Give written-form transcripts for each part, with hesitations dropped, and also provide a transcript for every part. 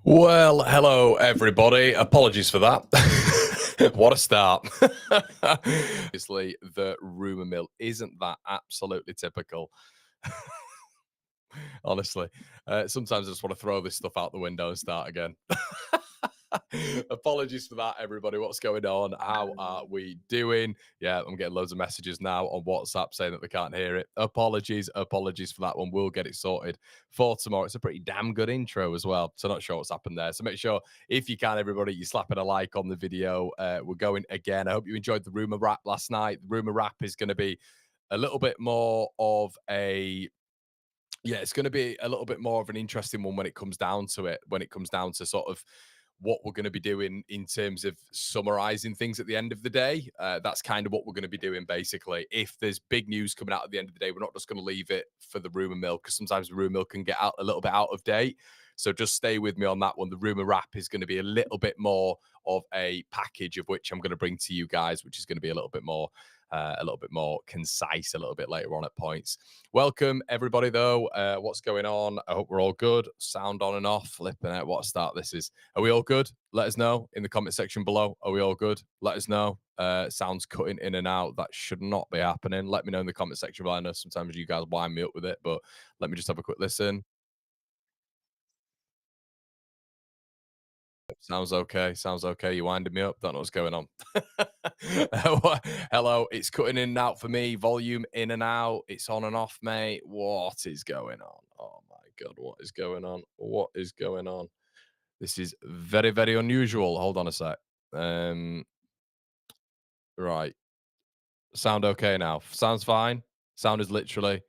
Well, hello everybody. Apologies for that. What a start. Obviously, the rumor mill isn't that absolutely typical. Honestly, sometimes I just want to throw this stuff out the window and start again. Apologies for that, everybody. What's going on? How are we doing? Yeah, I'm getting loads of messages now on WhatsApp saying that they can't hear it. Apologies for that one. We'll get it sorted for tomorrow. It's a pretty damn good intro as well. So not sure what's happened there. So make sure, if you can, everybody, you're slapping a like on the video. We're going again. I hope you enjoyed the rumor wrap last night. The rumor wrap is going to be a little bit more of a it's going to be a little bit more of an interesting one when it comes down to it, when it comes down to sort of what we're going to be doing in terms of summarizing things at the end of the day. That's kind of what we're going to be doing, basically. If there's big news coming out at the end of the day, we're not just going to leave it for the rumor mill, because sometimes the rumor mill can get out a little bit out of date. So just stay with me on that one. The rumor wrap is going to be a little bit more of a package of which I'm going to bring to you guys, which is going to be a little bit more concise a little bit later on at points. Welcome everybody though. What's going on? I hope we're all good. Sound on and off. Flipping out. What a start this is. Are we all good? Let us know in the comment section below. Are we all good? Let us know. Sounds cutting in and out. That should not be happening. Let me know in the comment section below. I know sometimes you guys wind me up with it, but let me just have a quick listen. Sounds okay. Sounds okay. You winding me up. Don't know what's going on. Hello. It's cutting in and out for me. Volume in and out. It's on and off, mate. What is going on? Oh my God. What is going on? What is going on? This is very, very unusual. Hold on a sec. Right. Sound okay now? Sounds fine. Sound is literally.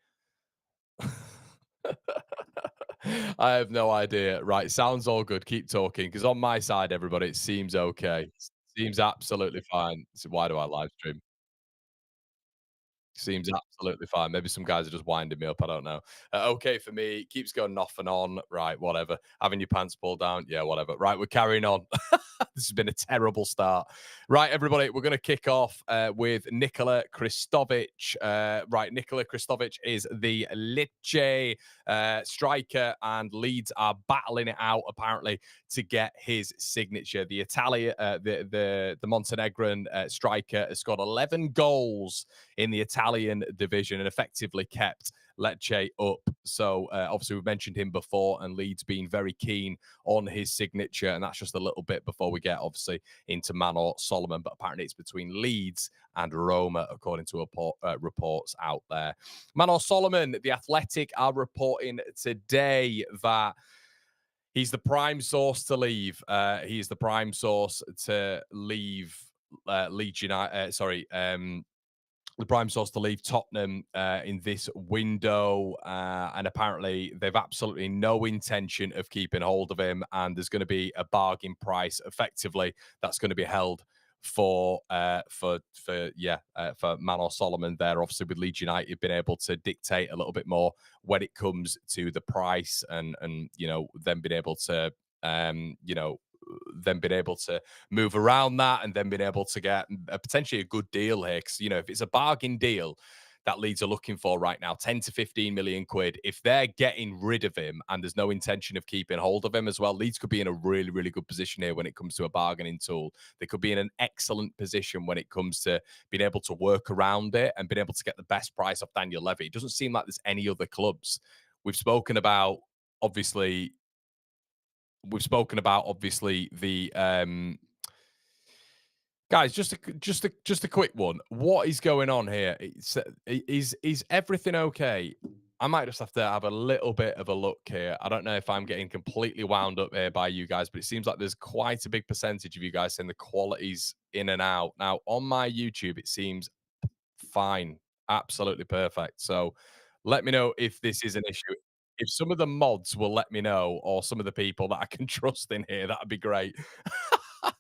I have no idea. Right, sounds all good. Keep talking, because on my side, everybody, it seems okay. Seems absolutely fine. So why do I live stream? Seems absolutely fine. Maybe some guys are just winding me up. I don't know. Okay, for me, keeps going off and on. Right, whatever. Having your pants pulled down. Yeah, whatever. Right, we're carrying on. This has been a terrible start. Right, everybody, we're going to kick off with Nikola Kristovic. Right, Nikola Kristovic is the Lecce striker, and Leeds are battling it out apparently to get his signature. The Italian, the Montenegrin striker has scored 11 goals in the Italian division and effectively kept Lecce up. So obviously we've mentioned him before, and Leeds being very keen on his signature, and that's just a little bit before we get obviously into Manor Solomon, but apparently it's between Leeds and Roma according to reports out there. Manor Solomon, the Athletic are reporting today that he's the prime source to leave. He's the prime source to leave Leeds United. The prime source to leave Tottenham in this window. And apparently they've absolutely no intention of keeping hold of him. And there's going to be a bargain price effectively that's going to be held for Manor Solomon there. Obviously with Leeds United been able to dictate a little bit more when it comes to the price, and them being able to then been able to move around that, and then been able to get potentially a good deal here. Because, if it's a bargain deal that Leeds are looking for right now, 10 to 15 million quid, if they're getting rid of him and there's no intention of keeping hold of him as well, Leeds could be in a really, really good position here when it comes to a bargaining tool. They could be in an excellent position when it comes to being able to work around it and being able to get the best price off Daniel Levy. It doesn't seem like there's any other clubs. We've spoken about, obviously, the guys. Just a quick one. What is going on here? Is everything okay? I might just have to have a little bit of a look here. I don't know if I'm getting completely wound up here by you guys, but it seems like there's quite a big percentage of you guys saying the quality's in and out. Now on my YouTube, it seems fine, absolutely perfect. So let me know if this is an issue. If some of the mods will let me know, or some of the people that I can trust in here, that'd be great.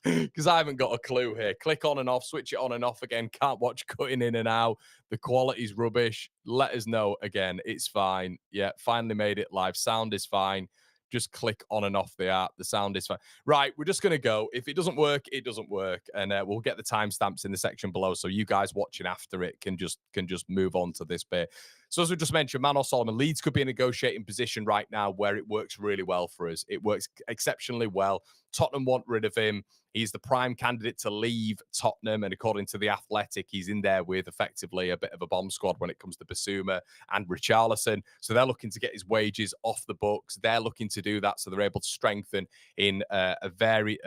Because I haven't got a clue here. Click on and off, switch it on and off again. Can't watch cutting in and out. The quality's rubbish. Let us know again. It's fine. Yeah, finally made it live. Sound is fine. Just click on and off the app. The sound is fine. Right, we're just going to go. If it doesn't work, it doesn't work. And we'll get the timestamps in the section below, so you guys watching after it can just move on to this bit. So as we just mentioned, Manor Solomon, Leeds could be in a negotiating position right now where it works really well for us. It works exceptionally well. Tottenham want rid of him. He's the prime candidate to leave Tottenham. And according to The Athletic, he's in there with effectively a bit of a bomb squad when it comes to Basuma and Richarlison. So they're looking to get his wages off the books. They're looking to do that so they're able to strengthen in a varied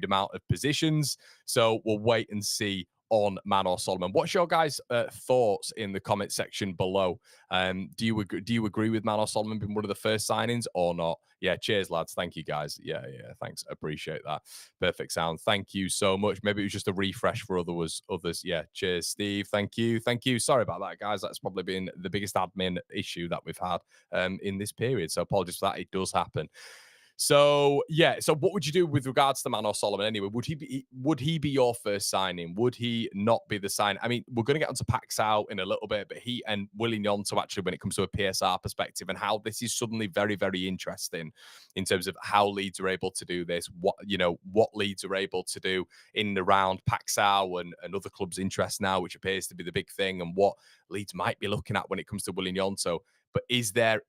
amount of positions. So we'll wait and see on Manor Solomon. What's your guys' thoughts in the comment section below? Do you agree with Manor Solomon being one of the first signings or not? Yeah, cheers, lads. Thank you, guys. Yeah, thanks. Appreciate that. Perfect sound. Thank you so much. Maybe it was just a refresh for others. Yeah, cheers, Steve. Thank you. Sorry about that, guys. That's probably been the biggest admin issue that we've had in this period. So apologies for that. It does happen. So yeah, so what would you do with regards to Manor Solomon anyway? Would he be your first signing? Would he not be the sign? I mean, we're going to get onto Paixao in a little bit, but he and Willy Gnonto actually, when it comes to a PSR perspective, and how this is suddenly very, very interesting in terms of how Leeds are able to do this. What Leeds are able to do in and around Paixao and other clubs' interest now, which appears to be the big thing, and what Leeds might be looking at when it comes to Willy Gnonto. But is there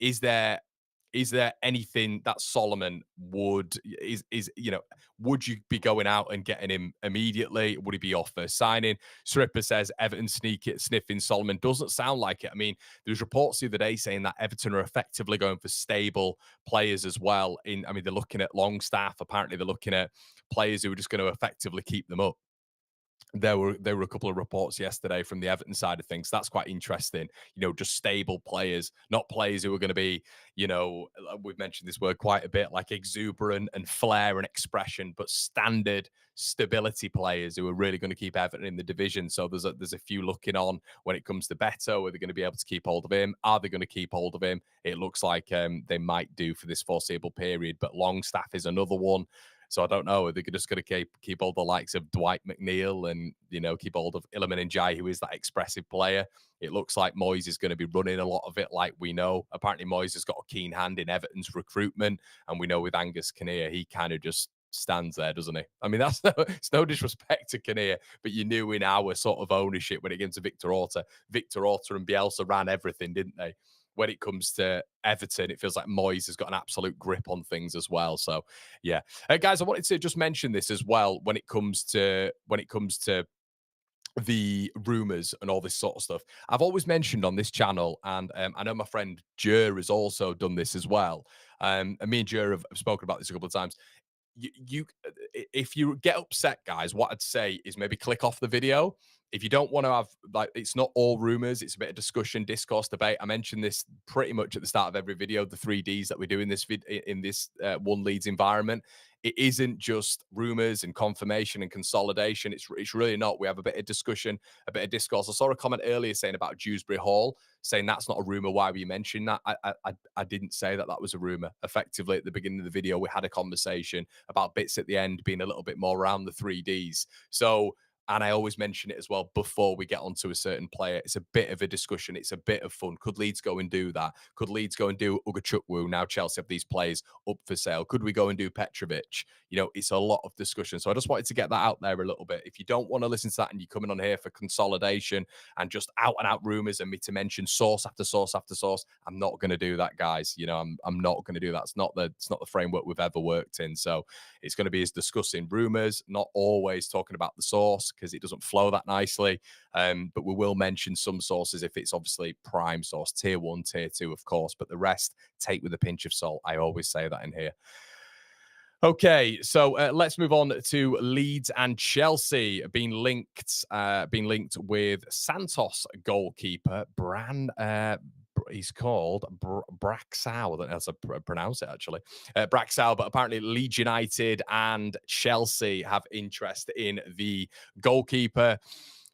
anything that Solomon would you be going out and getting him immediately? Would he be your first signing? Sripper says Everton sniffing Solomon. Doesn't sound like it. I mean, there's reports the other day saying that Everton are effectively going for stable players as well. They're looking at Longstaff. Apparently, they're looking at players who are just going to effectively keep them up. There were a couple of reports yesterday from the Everton side of things. That's quite interesting. Just stable players, not players who are going to be, we've mentioned this word quite a bit, like exuberant and flair and expression, but standard stability players who are really going to keep Everton in the division. So there's a few looking on when it comes to Beto. Are they going to be able to keep hold of him? Are they going to keep hold of him? It looks like they might do for this foreseeable period, but Longstaff is another one. So I don't know. Are they just going to keep all the likes of Dwight McNeil and, keep hold of Iliman Ndiaye, who is that expressive player? It looks like Moyes is going to be running a lot of it, like we know. Apparently, Moyes has got a keen hand in Everton's recruitment. And we know with Angus Kinnear, he kind of just stands there, doesn't he? I mean, it's no disrespect to Kinnear, but you knew in our sort of ownership when it came to Victor Orta and Bielsa ran everything, didn't they? When it comes to Everton, it feels like Moyes has got an absolute grip on things as well. So, yeah, guys, I wanted to just mention this as well when it comes to the rumors and all this sort of stuff. I've always mentioned on this channel, and I know my friend Jer has also done this as well. And me and Jer have spoken about this a couple of times. If you get upset, guys, what I'd say is maybe click off the video. If you don't want to have, like, it's not all rumors, it's a bit of discussion, discourse, debate. I mentioned this pretty much at the start of every video, the 3Ds that we do in this One Leeds environment. It isn't just rumors and confirmation and consolidation. It's really not. We have a bit of discussion, a bit of discourse. I saw a comment earlier saying about Dewsbury Hall, saying that's not a rumor. Why were you mentioning that? I didn't say that was a rumor. Effectively, at the beginning of the video, we had a conversation about bits at the end being a little bit more around the 3Ds. So, and I always mention it as well before we get onto a certain player. It's a bit of a discussion. It's a bit of fun. Could Leeds go and do that? Could Leeds go and do Ugachukwu? Now Chelsea have these players up for sale. Could we go and do Petrovic? It's a lot of discussion. So I just wanted to get that out there a little bit. If you don't want to listen to that and you're coming on here for consolidation and just out and out rumors and me to mention source after source after source, I'm not going to do that, guys. I'm not going to do that. It's not the framework we've ever worked in. So it's going to be as discussing rumors, not always talking about the source, because it doesn't flow that nicely. But we will mention some sources if it's obviously prime source, tier 1, tier 2, of course. But the rest, take with a pinch of salt. I always say that in here. Okay, so let's move on to Leeds and Chelsea being linked with Santos goalkeeper he's called Brazao. I don't know how to pronounce it, actually. Brazao, but apparently Leeds United and Chelsea have interest in the goalkeeper.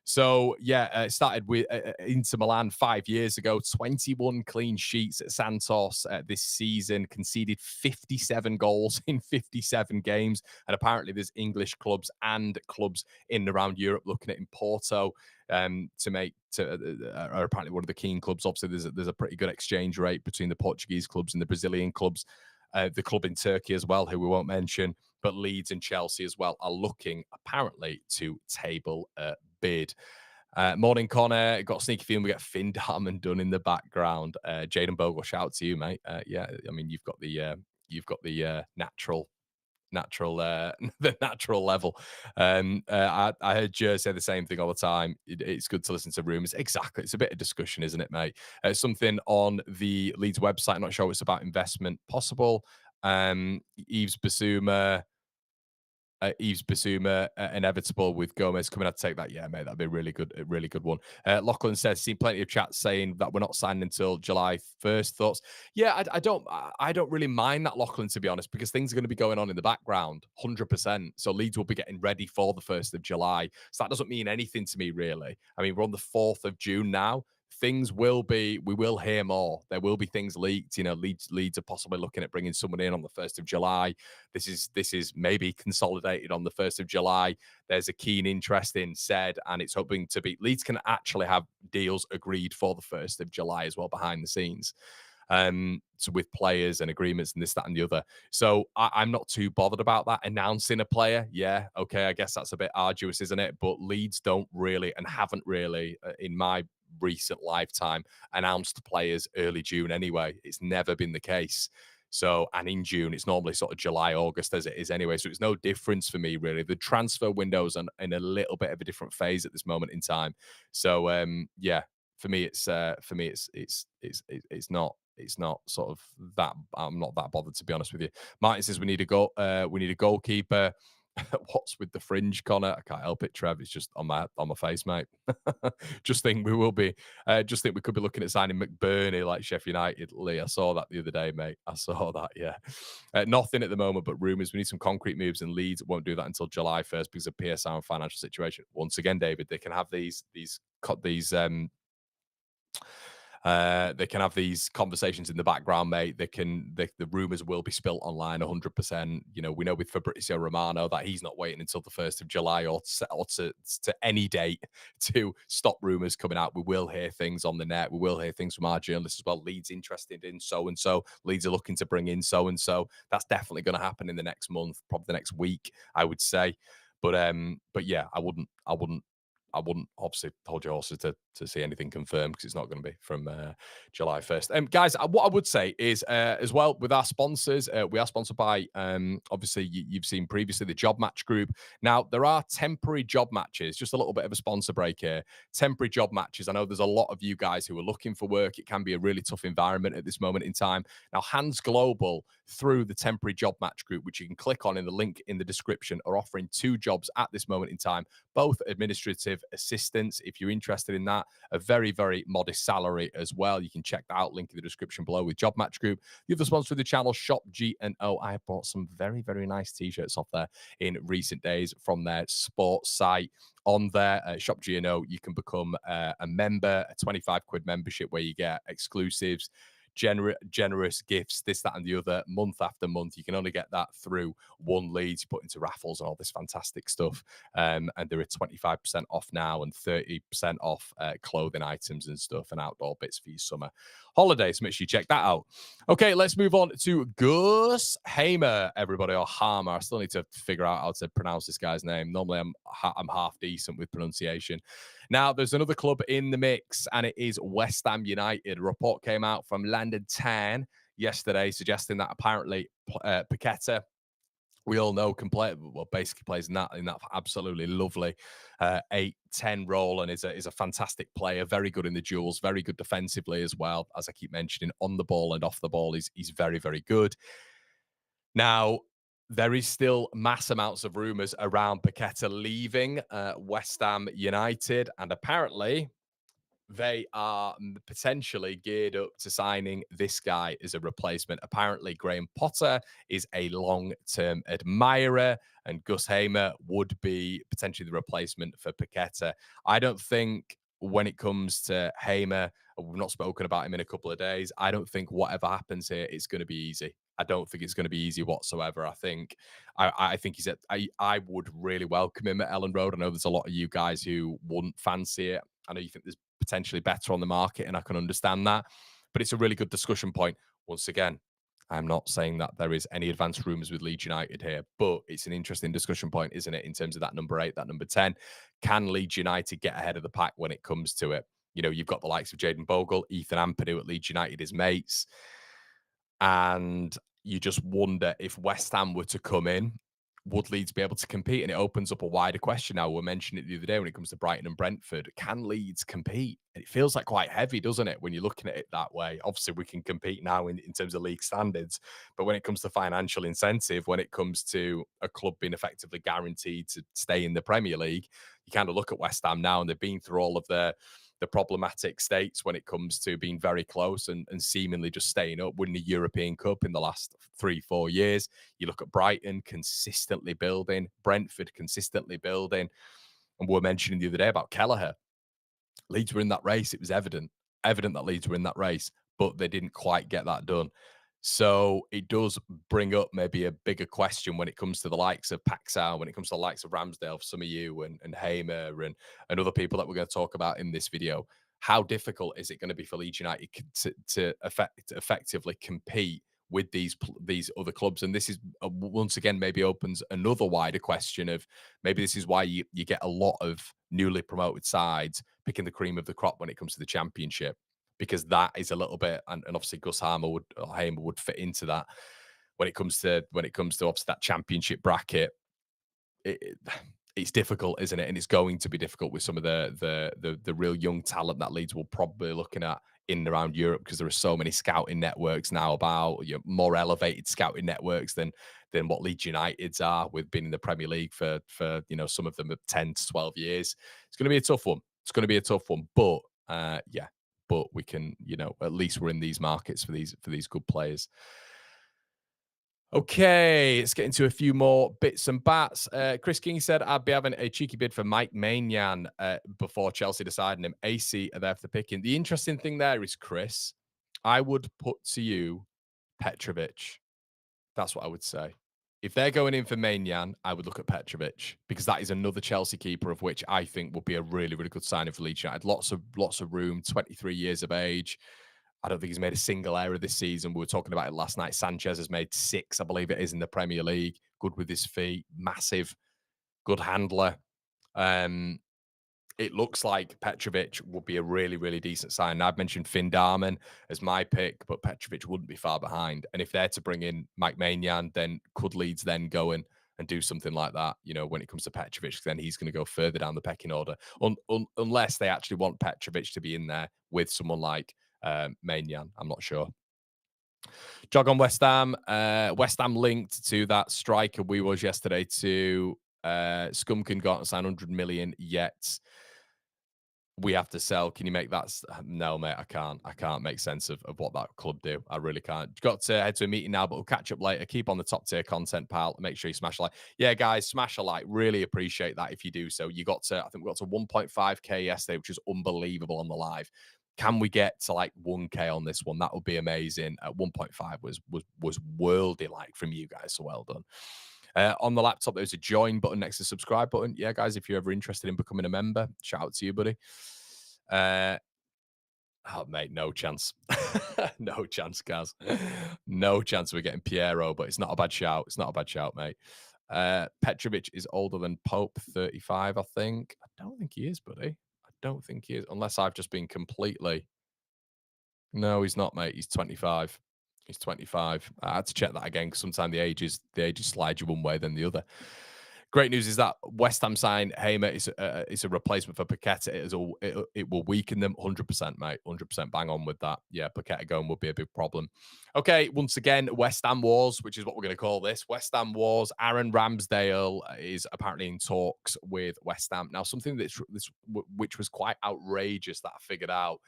So, yeah, it started with Inter Milan 5 years ago, 21 clean sheets at Santos this season, conceded 57 goals in 57 games. And apparently there's English clubs and clubs in and around Europe looking at in Porto are apparently one of the keen clubs. Obviously, there's a pretty good exchange rate between the Portuguese clubs and the Brazilian clubs. The club in Turkey as well, who we won't mention, but Leeds and Chelsea as well are looking apparently to table a bid. Morning, Connor. Got a sneaky feeling we get Finn Darman done in the background. Jaden Bogle, shout out to you, mate. Yeah, I mean you've got the natural the natural level. I heard Jer say the same thing all the time. It's good to listen to rumors. Exactly, it's a bit of discussion, isn't it, mate? Something on the Leeds website. I'm not sure it's about investment possible. Yves Basuma Yves Basuma, inevitable with Gomez coming out to take that. Yeah, mate, that'd be a really good one. Lachlan says, seen plenty of chats saying that we're not signing until July 1st. Thoughts? Yeah, I don't really mind that, Lachlan, to be honest, because things are going to be going on in the background, 100%. So Leeds will be getting ready for the 1st of July. So that doesn't mean anything to me, really. I mean, we're on the 4th of June now. We will hear more. There will be things leaked. You know, Leeds are possibly looking at bringing someone in on the 1st of July. This is maybe consolidated on the 1st of July. There's a keen interest in said, and it's hoping to be Leeds can actually have deals agreed for the 1st of July as well behind the scenes. So with players and agreements and this, that, and the other. So I'm not too bothered about that. Announcing a player, yeah, okay, I guess that's a bit arduous, isn't it? But Leeds don't really and haven't really, in my recent lifetime, announced players early June anyway. It's never been the case. So, and in June, it's normally sort of July, August as it is anyway. So it's no difference for me, really. The transfer window's in a little bit of a different phase at this moment in time. So, yeah, for me, it's not sort of that. I'm not that bothered, to be honest with you. Martin says we need a goalkeeper. What's with the fringe, Connor? I can't help it, Trev. It's just on my face, mate. Just think we will be. Just think we could be looking at signing McBurney like Sheffield United. Lee, I saw that the other day, mate. I saw that. Yeah, nothing at the moment, but rumours. We need some concrete moves, and Leeds won't do that until July 1st because of PSR and financial situation. Once again, David, they can have these they can have these conversations in the background, mate. The rumors will be spilt online 100%. You know, we know with Fabrizio Romano that he's not waiting until the 1st of July or to any date to stop rumors coming out. We will hear things on the net. We will hear things from our journalists as well. Leeds interested in so and so. Leeds are looking to bring in so and so. That's definitely going to happen in the next month, probably the next week, I would say. But yeah, I wouldn't obviously hold your horses to see anything confirmed because it's not going to be from July 1st. Guys, what I would say is as well with our sponsors, we are sponsored by, obviously, you've seen previously the Job Match Group. Now, there are temporary job matches, just a little bit of a sponsor break here. Temporary job matches. I know there's a lot of you guys who are looking for work. It can be a really tough environment at this moment in time. Now, Hands Global, through the temporary job match group, which you can click on in the link in the description, are offering 2 jobs at this moment in time, both administrative assistants. If you're interested in that, a very, very modest salary as well. You can check that out, link in the description below with Job Match Group. The other sponsor of the channel, Shop G&O. I have bought some very, very nice t-shirts off there in recent days from their sports site. On there, Shop G&O, you can become a member, a 25 quid membership where you get exclusives, generous gifts, this, that, and the other, month after month. You can only get that through one Leads. You put into raffles and all this fantastic stuff. And there are 25% off now and 30% off clothing items and stuff and outdoor bits for your summer holidays. So make sure you check that out. Okay, let's move on to Gus Hamer, everybody, or Harmer. I still need to figure out how to pronounce this guy's name. Normally, I'm half decent with pronunciation. Now, there's another club in the mix, and it is West Ham United. A report came out from London Town yesterday suggesting that apparently Paqueta, we all know, basically plays in that absolutely lovely 8-10 role, and is a fantastic player, very good in the duels, very good defensively as well. As I keep mentioning, on the ball and off the ball, he's very, very good. Now, there is still mass amounts of rumours around Paqueta leaving West Ham United, and apparently they are potentially geared up to signing this guy as a replacement. Apparently, Graham Potter is a long-term admirer, and Gus Hamer would be potentially the replacement for Paqueta. I don't think when it comes to Hamer, we've not spoken about him in a couple of days. I don't think whatever happens here, it's going to be easy. I don't think it's going to be easy whatsoever. I think he's at. I would really welcome him at Ellen Road. I know there's a lot of you guys who wouldn't fancy it. I know you think there's potentially better on the market, and I can understand that. But it's a really good discussion point. Once again, I'm not saying that there is any advanced rumours with Leeds United here, but it's an interesting discussion point, isn't it, in terms of that number 8, that number 10. Can Leeds United get ahead of the pack when it comes to it? You know, you've got the likes of Jaden Bogle, Ethan Ampadu at Leeds United, his mates. And you just wonder if West Ham were to come in, would Leeds be able to compete? And it opens up a wider question now. We mentioned it the other day when it comes to Brighton and Brentford. Can Leeds compete? It feels like quite heavy, doesn't it, when you're looking at it that way? Obviously, we can compete now in terms of league standards. But when it comes to financial incentive, when it comes to a club being effectively guaranteed to stay in the Premier League, you kind of look at West Ham now, and they've been through all of the problematic states when it comes to being very close and seemingly just staying up, winning the European Cup in the last 3-4 years. You look at Brighton consistently building, Brentford consistently building. And we were mentioning the other day about Kelleher. Leeds were in that race. It was evident that Leeds were in that race, but they didn't quite get that done. So it does bring up maybe a bigger question when it comes to the likes of Paixao, when it comes to the likes of Ramsdale, for some of you, and Hamer and other people that we're going to talk about in this video. How difficult is it going to be for Leeds United to effectively compete with these other clubs? And this is once again maybe opens another wider question of maybe this is why you get a lot of newly promoted sides picking the cream of the crop when it comes to the Championship, because that is a little bit, and obviously Gus Hamer would fit into that when it comes to obviously that Championship bracket. It's difficult, isn't it? And it's going to be difficult with some of the real young talent that Leeds will probably be looking at in and around Europe, because there are so many scouting networks now about, you know, more elevated scouting networks than what Leeds United's are, with being in the Premier League for you know, some of them 10 to 12 years. It's going to be a tough one. It's going to be a tough one, but yeah, but we can, you know, at least we're in these markets for these good players. Okay, let's get into a few more bits and bats. Chris King said, I'd be having a cheeky bid for Mike Maignan before Chelsea deciding him. AC are there for the picking. The interesting thing there is, Chris, I would put to you Petrovic. That's what I would say. If they're going in for Maignan, I would look at Petrovic, because that is another Chelsea keeper of which I think would be a really, really good signing for Leeds United. Lots of room, 23 years of age. I don't think he's made a single error this season. We were talking about it last night. Sanchez has made 6, I believe it is, in the Premier League. Good with his feet, massive, good handler. It looks like Petrovic would be a really, really decent sign. I've mentioned Finn Darman as my pick, but Petrovic wouldn't be far behind. And if they're to bring in Mike Maignan, then could Leeds then go in and do something like that, you know, when it comes to Petrovic, then he's going to go further down the pecking order, unless they actually want Petrovic to be in there with someone like Maignan. I'm not sure. Jog on West Ham. West Ham linked to that striker we was yesterday to Skumkin got signed 100 million yet. We have to sell. Can you make that? No, mate, I can't. I can't make sense of what that club do. I really can't. Got to head to a meeting now, but we'll catch up later. Keep on the top tier content, pal. Make sure you smash a like. Yeah, guys, smash a like. Really appreciate that if you do so. You got to, I think we got to 1.5K yesterday, which is unbelievable on the live. Can we get to like 1K on this one? That would be amazing. 1.5 was worldy like from you guys, so well done. On the laptop, there's a join button next to the subscribe button. Yeah, guys, if you're ever interested in becoming a member, shout out to you, buddy. Oh, mate, no chance. No chance, Gaz. No chance we're getting Piero, but it's not a bad shout. It's not a bad shout, mate. Petrovic is older than Pope, 35, I think. I don't think he is, buddy. I don't think he is, unless I've just been completely... No, he's not, mate. He's 25. He's 25. I had to check that again because sometimes the ages slide you one way than the other. Great news is that West Ham signed Hamer is a replacement for Paqueta. It will weaken them 100%, mate. 100% bang on with that. Yeah, Paqueta going would be a big problem. Okay, once again, West Ham Wars, which is what we're going to call this. West Ham Wars. Aaron Ramsdale is apparently in talks with West Ham. Now, something which was quite outrageous that I figured out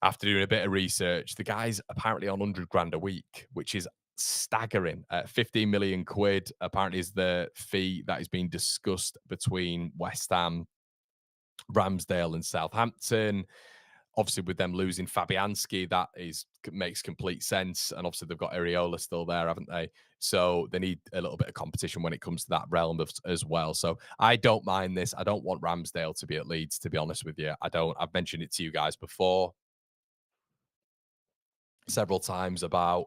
after doing a bit of research. The guy's apparently on 100 grand a week, which is staggering. 15 million quid apparently is the fee that is being discussed between West Ham, Ramsdale, and Southampton. Obviously, with them losing Fabianski, that makes complete sense. And obviously, they've got Areola still there, haven't they? So they need a little bit of competition when it comes to that realm as well. So I don't mind this. I don't want Ramsdale to be at Leeds, to be honest with you. I don't. I've mentioned it to you guys before several times about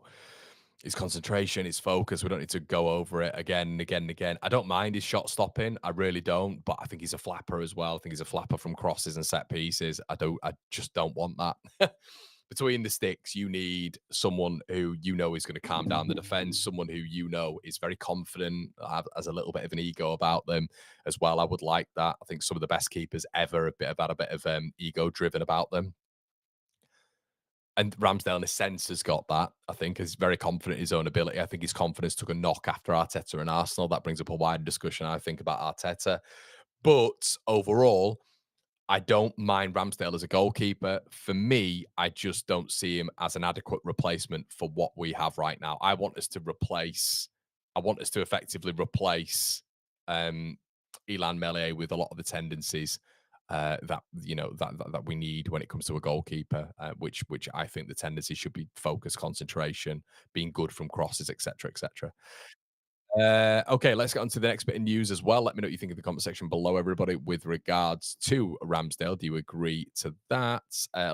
His concentration, his focus, we don't need to go over it again and again and again. I don't mind his shot stopping, I really don't, but I think he's a flapper as well. I think he's a flapper from crosses and set pieces. I just don't want that. Between the sticks, you need someone who you know is going to calm down the defense, someone who you know is very confident, has a little bit of an ego about them as well. I would like that. I think some of the best keepers ever have had a bit of ego driven about them. And Ramsdale, in a sense, has got that. I think is very confident in his own ability. I think his confidence took a knock after Arteta and Arsenal. That brings up a wider discussion, I think, about Arteta. But overall, I don't mind Ramsdale as a goalkeeper. For me, I just don't see him as an adequate replacement for what we have right now. I want us to effectively replace um, Ilan Melier with a lot of the tendencies that that we need when it comes to a goalkeeper, which I think the tendency should be focus, concentration, being good from crosses, etc., etc. Okay, let's get on to the next bit of news as well. Let me know what you think in the comment section below, everybody, with regards to Ramsdale. Do you agree to that?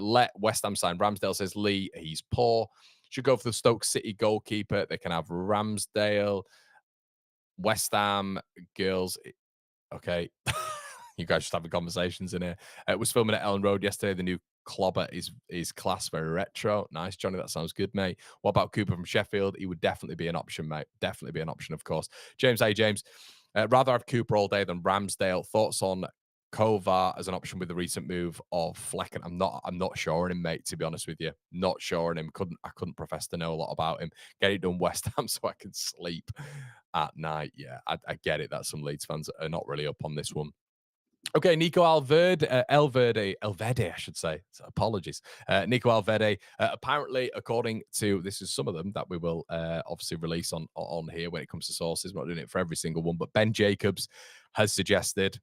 Let West Ham sign Ramsdale, says Lee. He's poor. Should go for the Stoke City goalkeeper. They can have Ramsdale. West Ham girls. Okay. You guys just having conversations in here. It was filming at Ellen Road yesterday. The new clobber is class, very retro. Nice, Johnny. That sounds good, mate. What about Cooper from Sheffield? He would definitely be an option, mate. Definitely be an option, of course. James, hey, James. Rather have Cooper all day than Ramsdale. Thoughts on Kovar as an option with the recent move of Flecken? I'm not sure on him, mate, to be honest with you. Not sure on him. I couldn't profess to know a lot about him. Get it done West Ham so I can sleep at night. Yeah, I get it that some Leeds fans are not really up on this one. Okay, Nico Elvedi, I should say. So apologies. Nico Elvedi, apparently, according to, this is some of them that we will obviously release on here when it comes to sources. We're not doing it for every single one, but Ben Jacobs has suggested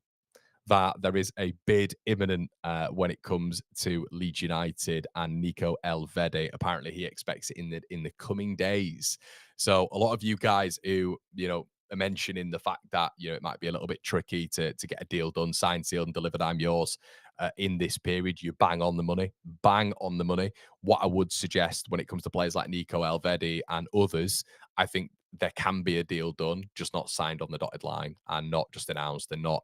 that there is a bid imminent when it comes to Leeds United and Nico Elvedi. Apparently, he expects it in the coming days. So a lot of you guys who are mentioning the fact that it might be a little bit tricky to get a deal done, signed, sealed, and delivered. I'm yours. In this period, you bang on the money. Bang on the money. What I would suggest when it comes to players like Nico Elvedi and others, I think there can be a deal done, just not signed on the dotted line and not just announced, and not,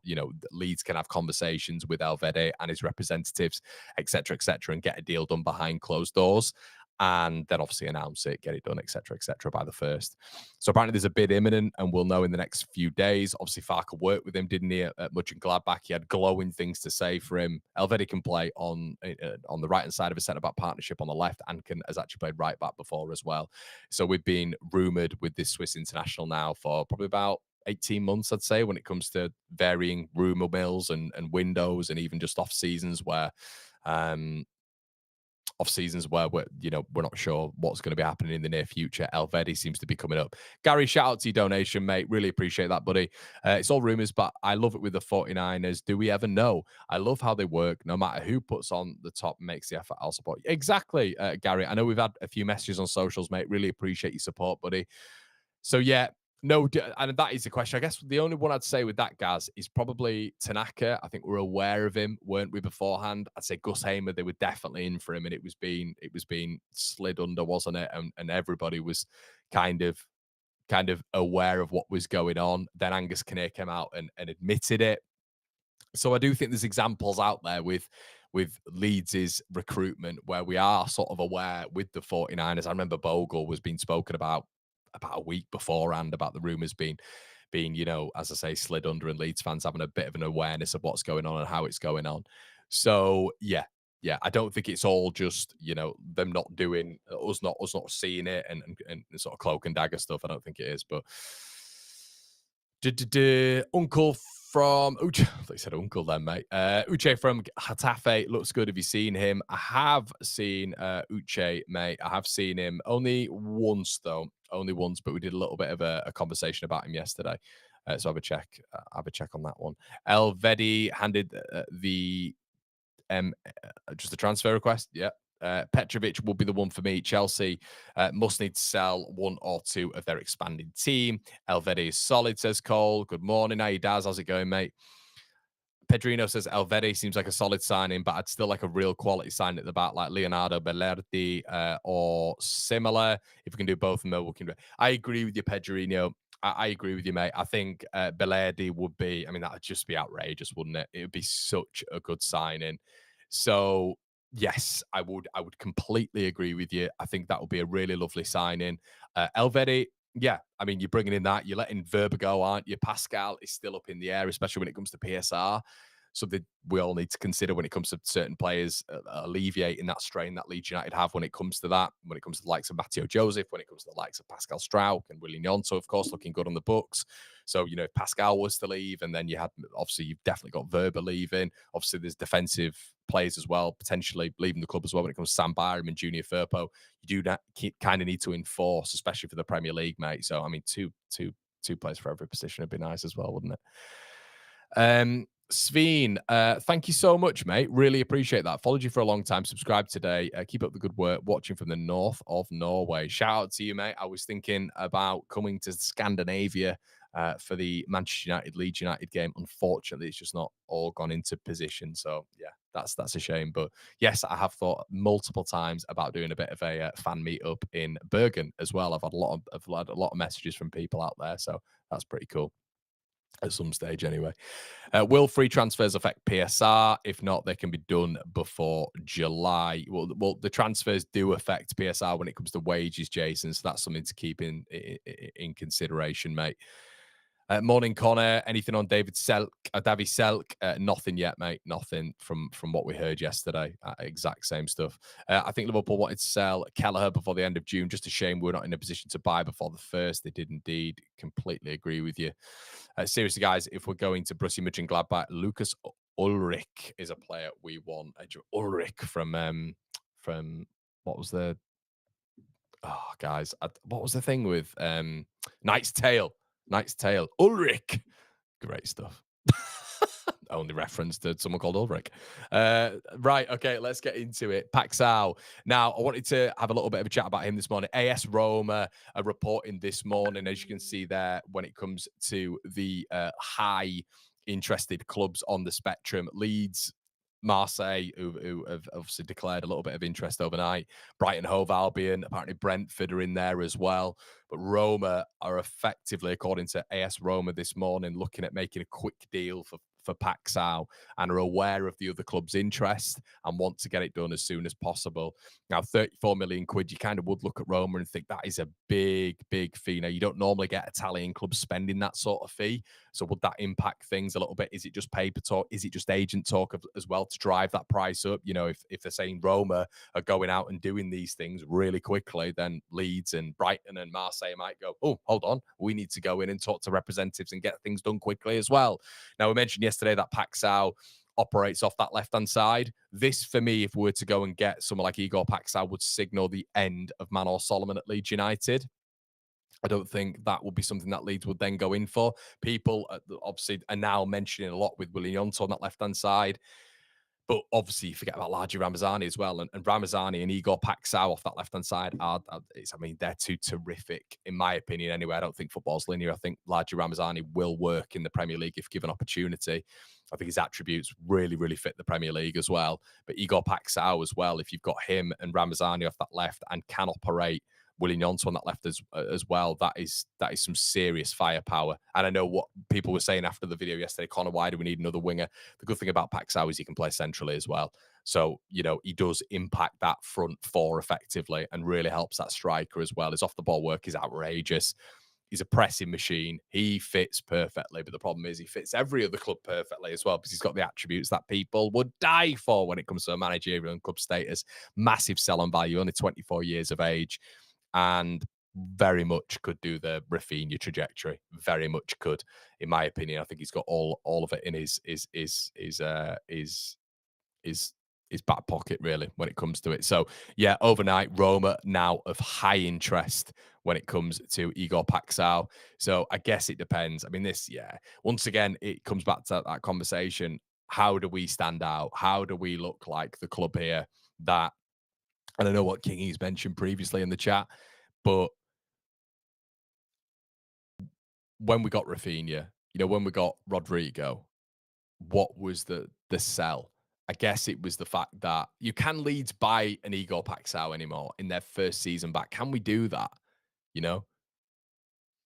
Leeds can have conversations with Elvedi and his representatives, etc., and get a deal done behind closed doors, and then obviously announce it, get it done, etc., by the first. So apparently there's a bid imminent, and we'll know in the next few days. Obviously, Farke worked with him, didn't he, at Mönchengladbach? He had glowing things to say for him. Elvedi can play on the right hand side of a centre back partnership on the left, and has actually played right back before as well. So we've been rumoured with this Swiss international now for probably about 18 months, I'd say, when it comes to varying rumour mills and windows, and even just off seasons where we're not sure what's going to be happening in the near future. Elvedi seems to be coming up. Gary, shout out to your donation, mate. Really appreciate that, buddy. It's all rumors, but I love it with the 49ers. Do we ever know? I love how they work. No matter who puts on the top, makes the effort. I'll support you. Exactly, Gary. I know we've had a few messages on socials, mate. Really appreciate your support, buddy. So yeah, no, and that is the question. I guess the only one I'd say with that, Gaz, is probably Tanaka. I think we're aware of him, weren't we, beforehand? I'd say Gus Hamer, they were definitely in for him, and it was being slid under, wasn't it? And everybody was kind of aware of what was going on. Then Angus Kinnear came out and admitted it. So I do think there's examples out there with Leeds' recruitment where we are sort of aware with the 49ers. I remember Bogle was being spoken about a week beforehand, about the rumours being, as I say, slid under, and Leeds fans having a bit of an awareness of what's going on and how it's going on. So yeah, I don't think it's all just them not doing, us not seeing it, and sort of cloak and dagger stuff. I don't think it is, but Uncle from Uche, I thought you said uncle then, mate. Uche from Hatafe looks good. Have you seen him? I have seen Uche, mate. I have seen him only once, though. Only once, but we did a little bit of a conversation about him yesterday. So have a check. On that one. Elvedi handed the just a transfer request. Yeah. Petrovic will be the one for me. Chelsea must need to sell one or two of their expanding team. Elvedi is solid, says Cole. Good morning. How you, Daz? How's it going, mate? Pedrino says Elvedi seems like a solid signing, but I'd still like a real quality sign at the back, like Leonardo Bellerdi or similar. If we can do both of them, we can do it. I agree with you, Pedrino. I agree with you, mate. I think Bellerdi would be, I mean, that would just be outrageous, wouldn't it? It would be such a good signing. So, yes, I would completely agree with you. I think that would be a really lovely signing. Elvedi, yeah, I mean, you're bringing in that, you're letting Verba go, aren't you? Pascal is still up in the air, especially when it comes to PSR. Something we all need to consider when it comes to certain players alleviating that strain that Leeds United have when it comes to that, when it comes to the likes of Matteo Joseph, when it comes to the likes of Pascal Strauch and Willy Gnonto, of course, looking good on the books. So, if Pascal was to leave, and then obviously, you've definitely got Verba leaving. Obviously, there's defensive players as well, potentially leaving the club as well when it comes to Sam Byram and Junior Firpo. You do kind of need to enforce, especially for the Premier League, mate. So, I mean, two players for every position would be nice as well, wouldn't it? Sveen, thank you so much, mate. Really appreciate that. Followed you for a long time. Subscribe today. Keep up the good work. Watching from the north of Norway. Shout out to you, mate. I was thinking about coming to Scandinavia for the Manchester United Leeds United game. Unfortunately, it's just not all gone into position. So yeah, that's a shame. But yes, I have thought multiple times about doing a bit of a fan meetup in Bergen as well. I've had a lot of messages from people out there, so that's pretty cool at some stage anyway. Will free transfers affect PSR? If not, they can be done before July. Well, the transfers do affect PSR when it comes to wages, Jason. So that's something to keep in consideration, mate. Morning, Connor. Anything on Davy Selk? Nothing yet, mate. Nothing from what we heard yesterday. Exact same stuff. I think Liverpool wanted to sell Kelleher before the end of June. Just a shame we're not in a position to buy before the first. They did indeed. Completely agree with you. Seriously, guys, if we're going to Borussia Mönchengladbach, Lucas Ulrich is a player we want. Ulrich from what was the guys? What was the thing with Knight's Tale? Knight's Tale. Ulrich. Great stuff. Only reference to someone called Ulrich. Right, okay, let's get into it. Paixao. Now, I wanted to have a little bit of a chat about him this morning. AS Roma are reporting this morning, as you can see there, when it comes to the high interested clubs on the spectrum. Leeds, Marseille, who have obviously declared a little bit of interest overnight. Brighton Hove Albion, apparently Brentford are in there as well. But Roma are effectively, according to AS Roma this morning, looking at making a quick deal for Paixao and are aware of the other club's interest and want to get it done as soon as possible. Now, 34 million quid, you kind of would look at Roma and think that is a big, big fee. Now, you don't normally get Italian clubs spending that sort of fee. So would that impact things a little bit? Is it just paper talk? Is it just agent talk as well to drive that price up? If they're saying Roma are going out and doing these things really quickly, then Leeds and Brighton and Marseille might go, oh, hold on, we need to go in and talk to representatives and get things done quickly as well. Now, we mentioned yesterday that Paixao operates off that left-hand side. This, for me, if we were to go and get someone like Igor Paixao, would signal the end of Manor Solomon at Leeds United. I don't think that would be something that Leeds would then go in for. People obviously are now mentioning a lot with Willy Gnonto on that left-hand side. But obviously, you forget about Largi Ramazani as well. And Ramazani and Igor Paixao off that left-hand side they're two terrific, in my opinion, anyway. I don't think football's linear. I think Largi Ramazani will work in the Premier League if given opportunity. I think his attributes really, really fit the Premier League as well. But Igor Paixao as well, if you've got him and Ramazani off that left and can operate Willy Gnonto on that left as well. That is some serious firepower. And I know what people were saying after the video yesterday. Connor, why do we need another winger? The good thing about Paixao is he can play centrally as well. So, he does impact that front four effectively and really helps that striker as well. His off the ball work is outrageous. He's a pressing machine. He fits perfectly. But the problem is he fits every other club perfectly as well because he's got the attributes that people would die for when it comes to a managerial and club status. Massive sell-on value, only 24 years of age. And very much could do the Rafinha trajectory. Very much could, in my opinion. I think he's got all of it in his back pocket, really, when it comes to it. So, yeah, overnight, Roma now of high interest when it comes to Igor Paixao. So, I guess it depends. I mean, once again, it comes back to that conversation. How do we stand out? How do we look like the club here that, and I know what Kingy's mentioned previously in the chat, but when we got Rafinha, when we got Rodrigo, what was the sell? I guess it was the fact that you can Leeds buy an Igor Paixao anymore in their first season back. Can we do that? You know,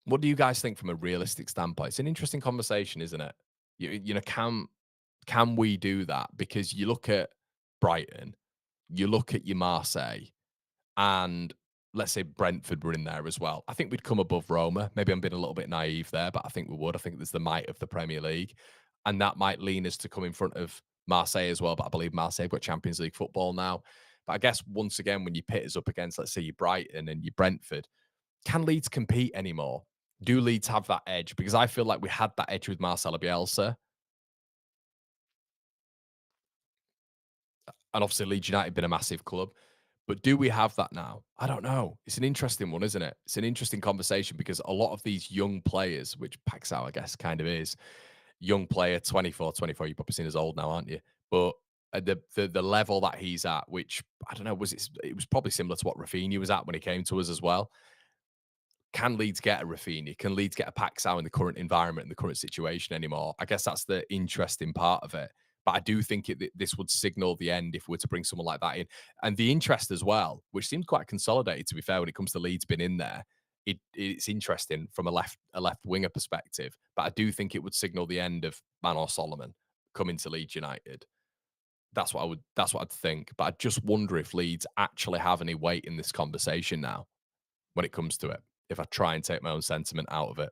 what do you guys think from a realistic standpoint? It's an interesting conversation, isn't it? You know, can we do that? Because you look at Brighton, you look at your Marseille, and let's say Brentford were in there as well. I think we'd come above Roma. Maybe I'm being a little bit naive there, but I think we would. I think there's the might of the Premier League, and that might lean us to come in front of Marseille as well. But I believe Marseille have got Champions League football now. But I guess once again, when you pit us up against, let's say, your Brighton and your Brentford, can Leeds compete anymore? Do Leeds have that edge? Because I feel like we had that edge with Marcelo Bielsa, and obviously Leeds United been a massive club. But do we have that now? I don't know. It's an interesting one, isn't it? It's an interesting conversation because a lot of these young players, which Paxao, I guess, kind of is, young player, 24, 24, you're probably seen as old now, aren't you? But at the level that he's at, which I don't know, it was probably similar to what Rafinha was at when he came to us as well. Can Leeds get a Rafinha? Can Leeds get a Paxao in the current environment, in the current situation anymore? I guess that's the interesting part of it. But I do think this would signal the end if we were to bring someone like that in. And the interest as well, which seems quite consolidated, to be fair, when it comes to Leeds being in there. It's interesting from a left winger perspective. But I do think it would signal the end of Manor Solomon coming to Leeds United. That's what I'd think. But I just wonder if Leeds actually have any weight in this conversation now when it comes to it, if I try and take my own sentiment out of it.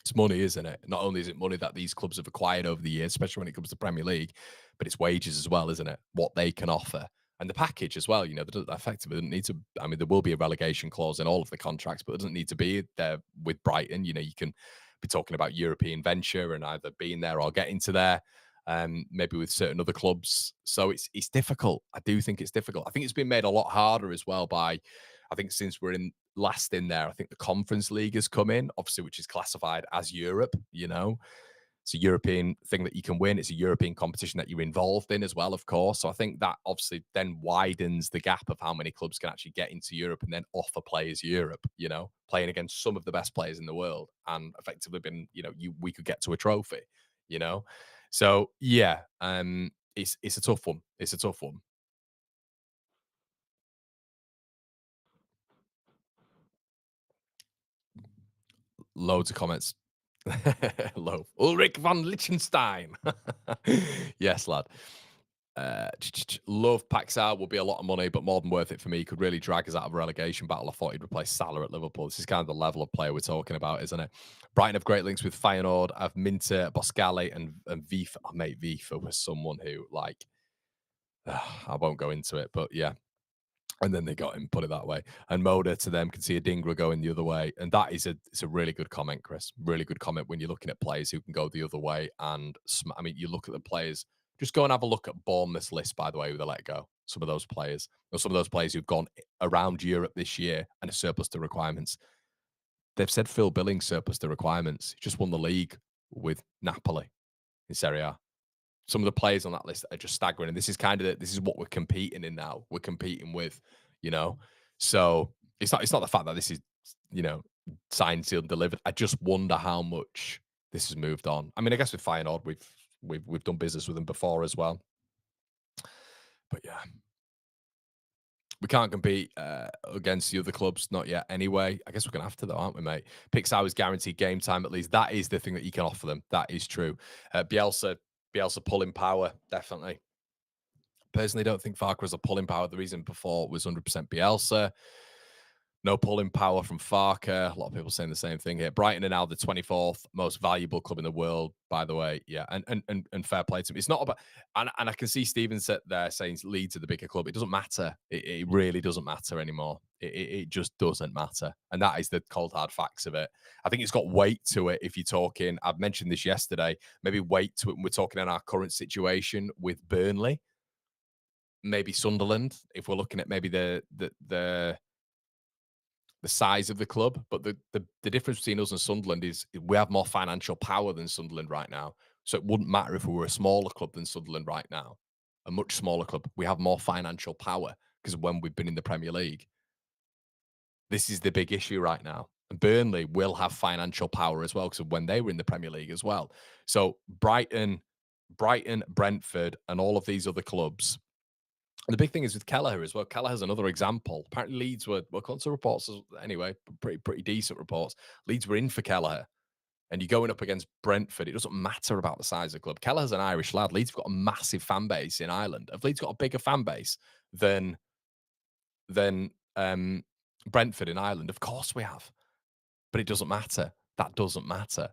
It's money, isn't it? Not only is it money that these clubs have acquired over the years, especially when it comes to Premier League, but it's wages as well, isn't it? What they can offer. And the package as well, you know, effectively doesn't need to. I mean, there will be a relegation clause in all of the contracts, but it doesn't need to be there with Brighton. You know, you can be talking about European venture and either being there or getting to there. Maybe with certain other clubs. So it's difficult. I do think it's difficult. I think it's been made a lot harder as well by, I think since we're in last in there, I think the Conference League has come in, obviously, which is classified as Europe, you know. It's a European thing that you can win. It's a European competition that you're involved in as well, of course. So I think that obviously then widens the gap of how many clubs can actually get into Europe and then offer players Europe, you know, playing against some of the best players in the world and effectively been, you know, we could get to a trophy, you know. So yeah, it's a tough one. It's a tough one. Loads of comments. Low. Ulrich von Liechtenstein. Yes, lad. Love Paxar will be a lot of money, but more than worth it for me. Could really drag us out of a relegation battle. I thought he'd replace Salah at Liverpool. This is kind of the level of player we're talking about, isn't it? Brighton have great links with Feyenoord. I've Minter, Boscali, and Vifa. Oh, mate, Vifa was someone who, like, I won't go into it, but yeah, and then they got him, put it that way. And Moda to them can see a Dingra going the other way. And that is it's a really good comment, Chris. Really good comment when you're looking at players who can go the other way. And I mean, you look at the players, just go and have a look at Bournemouth's list, by the way, who they let go. Some of those players, or some of those players who've gone around Europe this year and a surplus to requirements. They've said Phil Billings surplus to requirements. He just won the league with Napoli in Serie A. Some of the players on that list are just staggering. And this is kind of this is what we're competing in now. We're competing with, you know. So it's not the fact that this is, you know, signed, sealed, delivered. I just wonder how much this has moved on. I mean, I guess with Feyenoord, we've done business with them before as well. But yeah, we can't compete against the other clubs, not yet. Anyway, I guess we're gonna have to, though, aren't we, mate? Pixar is guaranteed game time at least. That is the thing that you can offer them. That is true. Bielsa pulling power, definitely. Personally, don't think Farke was a pulling power. The reason before was 100% Bielsa. No pulling power from Farke. A lot of people saying the same thing here. Brighton are now the 24th most valuable club in the world, by the way. Yeah, and fair play to him. It's not about, and I can see Steven sit there saying Leeds are the bigger club. It doesn't matter. It really doesn't matter anymore. It just doesn't matter. And that is the cold hard facts of it. I think it's got weight to it if you're talking, I've mentioned this yesterday, maybe weight to it when we're talking in our current situation with Burnley, maybe Sunderland, if we're looking at maybe the size of the club. But the difference between us and Sunderland is we have more financial power than Sunderland right now. So it wouldn't matter if we were a smaller club than Sunderland right now, a much smaller club. We have more financial power because when we've been in the Premier League, this is the big issue right now. And Burnley will have financial power as well because of when they were in the Premier League as well. So Brighton Brighton, Brentford, and all of these other clubs. And the big thing is with Kelleher as well. Kelleher's another example. Apparently, Leeds were according to reports anyway, pretty decent reports. Leeds were in for Kelleher, and you're going up against Brentford. It doesn't matter about the size of the club. Kelleher's an Irish lad. Leeds have got a massive fan base in Ireland. Have Leeds got a bigger fan base than than Brentford in Ireland? Of course we have, but it doesn't matter. That doesn't matter.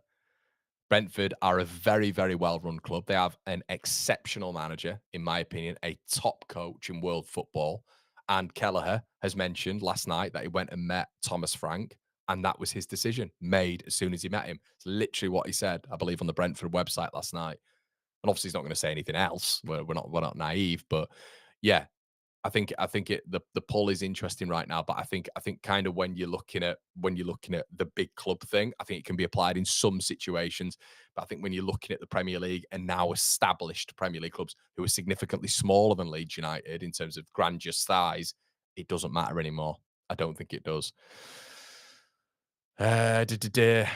Brentford are a very, very well run club. They have an exceptional manager, in my opinion, a top coach in world football. And Kelleher has mentioned last night that he went and met Thomas Frank, and that was his decision made as soon as he met him. It's literally what he said, I believe, on the Brentford website last night. And obviously, he's not going to say anything else. We're not naive, but yeah, I think the pull is interesting right now, but I think kind of when you're looking at the big club thing, I think it can be applied in some situations. But I think when you're looking at the Premier League and now established Premier League clubs who are significantly smaller than Leeds United in terms of grandeur size, it doesn't matter anymore. I don't think it does. Uh, duh, duh, duh.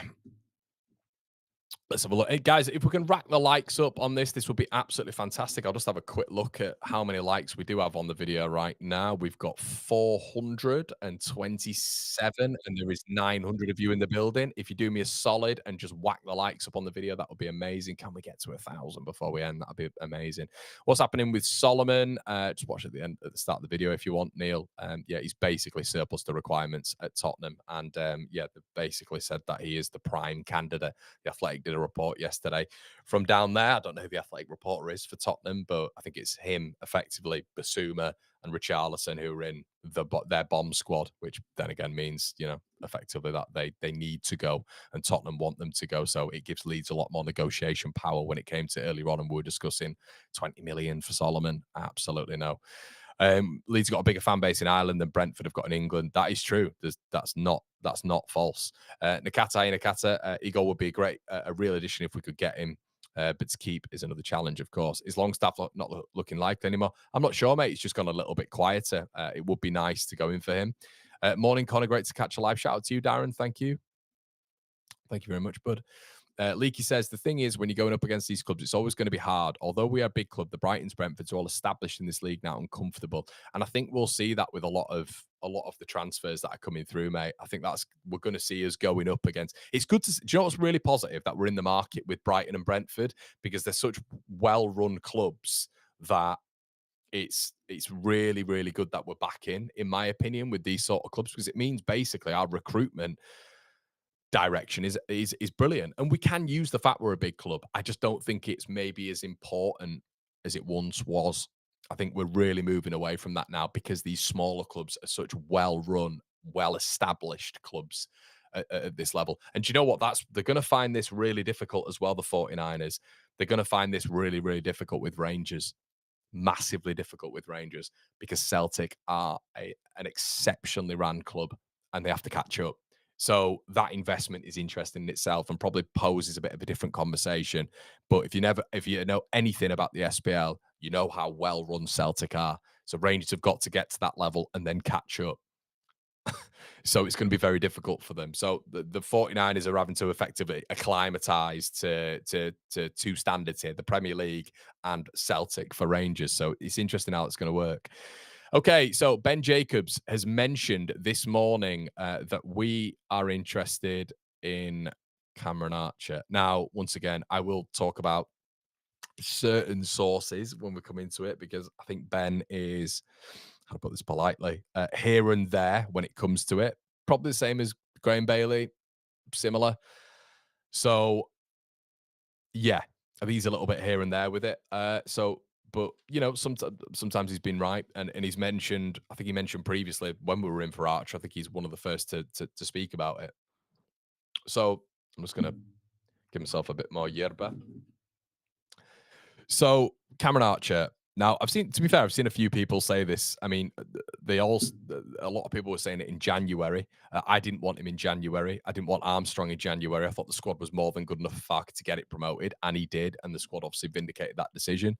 Let's have a look. Hey, guys, if we can rack the likes up on this would be absolutely fantastic. I'll just have a quick look at how many likes we do have on the video right now. We've got 427, and there is 900 of you in the building. If you do me a solid and just whack the likes up on the video, that would be amazing. Can we get to 1,000 before we end? That'd be amazing. What's happening with Solomon? Just watch at the start of the video if you want, Neil. Yeah, he's basically surplus the requirements at Tottenham, and yeah, they basically said that he is the prime candidate. The Athletic did a report yesterday from down there. I don't know who the Athletic reporter is for Tottenham, but I think it's him, effectively, Basuma and Richarlison, who are in their bomb squad, which then again means, effectively that they need to go and Tottenham want them to go. So it gives Leeds a lot more negotiation power when it came to earlier on, and we were discussing 20 million for Solomon. Absolutely no. Leeds got a bigger fan base in Ireland than Brentford have got in England. That is true. That's not false. Nakata, Igor would be a real addition if we could get him. But to keep is another challenge, of course. Is Longstaff not looking liked anymore? I'm not sure, mate. He's just gone a little bit quieter. It would be nice to go in for him. Morning, Connor. Great to catch a live. Shout out to you, Darren. Thank you. Thank you very much, bud. Leaky says, the thing is, when you're going up against these clubs, it's always going to be hard. Although we are a big club, the Brightons, Brentfords are all established in this league now and comfortable. And I think we'll see that with a lot of the transfers that are coming through, mate. I think we're going to see us going up against. It's good to. Do you know what's really positive? That we're in the market with Brighton and Brentford, because they're such well-run clubs that it's really, really good that we're back in my opinion, with these sort of clubs, because it means basically our recruitment direction is brilliant, and we can use the fact we're a big club. I just don't think it's maybe as important as it once was. I think we're really moving away from that now, because these smaller clubs are such well-run, well-established clubs at this level. And do you know what? They're going to find this really difficult as well, the 49ers. They're going to find this really, really difficult with Rangers. Massively difficult with Rangers, because Celtic are an exceptionally ran club, and they have to catch up. So that investment is interesting in itself and probably poses a bit of a different conversation. But if you know anything about the SPL, you know how well run Celtic are. So Rangers have got to get to that level and then catch up. So it's going to be very difficult for them. So the 49ers are having to effectively acclimatise to two standards here, the Premier League and Celtic for Rangers. So it's interesting how it's going to work. Okay, so Ben Jacobs has mentioned this morning that we are interested in Cameron Archer. Now, once again, I will talk about certain sources when we come into it, because I think Ben is, how to put this politely, here and there when it comes to it. Probably the same as Graham Bailey, similar. So, yeah, I think he's a little bit here and there with it. But sometimes he's been right, and he's mentioned. I think he mentioned previously when we were in for Archer. I think he's one of the first to speak about it. So I'm just gonna give myself a bit more yerba. So Cameron Archer. Now I've seen a few people say this. I mean, a lot of people were saying it in January. I didn't want him in January. I didn't want Armstrong in January. I thought the squad was more than good enough for Farke to get it promoted, and he did, and the squad obviously vindicated that decision.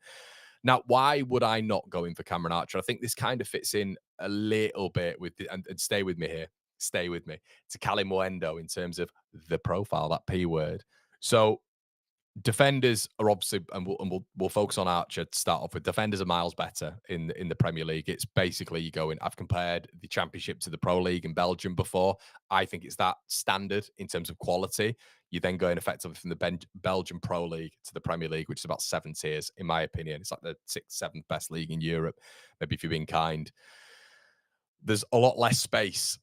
Now, why would I not go in for Cameron Archer? I think this kind of fits in a little bit with and stay with me here. Stay with me to Calimuendo in terms of the profile, that P word. So Defenders are obviously, and we'll focus on Archer to start off with. Defenders are miles better in the Premier League. It's basically you go in. I've compared the Championship to the Pro League in Belgium before. I think it's that standard in terms of quality. You then go in effectively from the Belgian Pro League to the Premier League, which is about 7 tiers, in my opinion. It's like the 6th, 7th best league in Europe. Maybe if you're being kind. There's a lot less space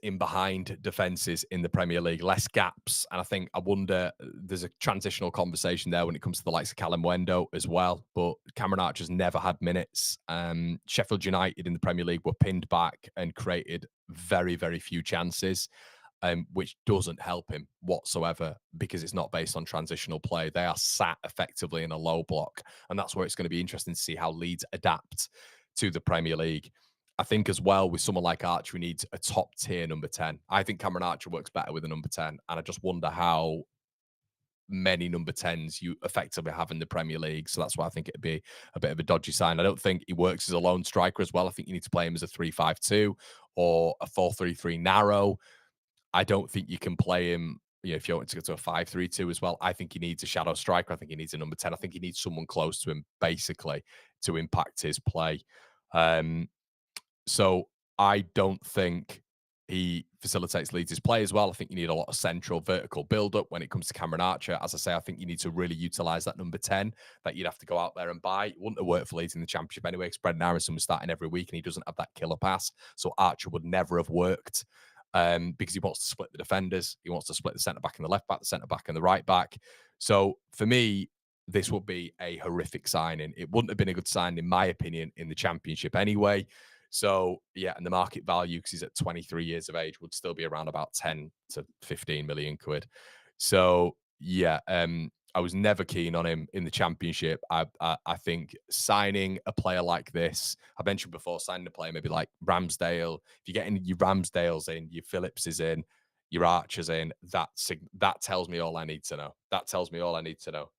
in behind defenses in the Premier League, less gaps. And I wonder, there's a transitional conversation there when it comes to the likes of Callum Wendo as well. But Cameron Archer's never had minutes. Sheffield United in the Premier League were pinned back and created very, very few chances, which doesn't help him whatsoever because it's not based on transitional play. They are sat effectively in a low block. And that's where it's going to be interesting to see how Leeds adapt to the Premier League. I think as well with someone like Archer, we need a top tier number 10. I think Cameron Archer works better with a number 10. And I just wonder how many number 10s you effectively have in the Premier League. So that's why I think it'd be a bit of a dodgy sign. I don't think he works as a lone striker as well. I think you need to play him as a 3-5-2 or a 4-3-3 narrow. I don't think you can play him, if you want to go to a 5-3-2 as well. I think he needs a shadow striker. I think he needs a number 10. I think he needs someone close to him basically to impact his play. So I don't think he facilitates Leeds' play as well. I think you need a lot of central vertical build-up when it comes to Cameron Archer. As I say, I think you need to really utilise that number 10 that you'd have to go out there and buy. It wouldn't have worked for Leeds in the Championship anyway, because Brendan Harrison was starting every week and he doesn't have that killer pass. So Archer would never have worked because he wants to split the defenders. He wants to split the centre-back and the left-back, the centre-back and the right-back. So for me, this would be a horrific signing. It wouldn't have been a good sign, in my opinion, in the Championship anyway. So, yeah, and the market value, because he's at 23 years of age, would still be around about 10 to 15 million quid. So, yeah, I was never keen on him in the Championship. I think signing a player like this, I mentioned before, signing a player maybe like Ramsdale, if you're getting your Ramsdales in, your Phillips is in, your Archers in, that tells me all I need to know. That tells me all I need to know.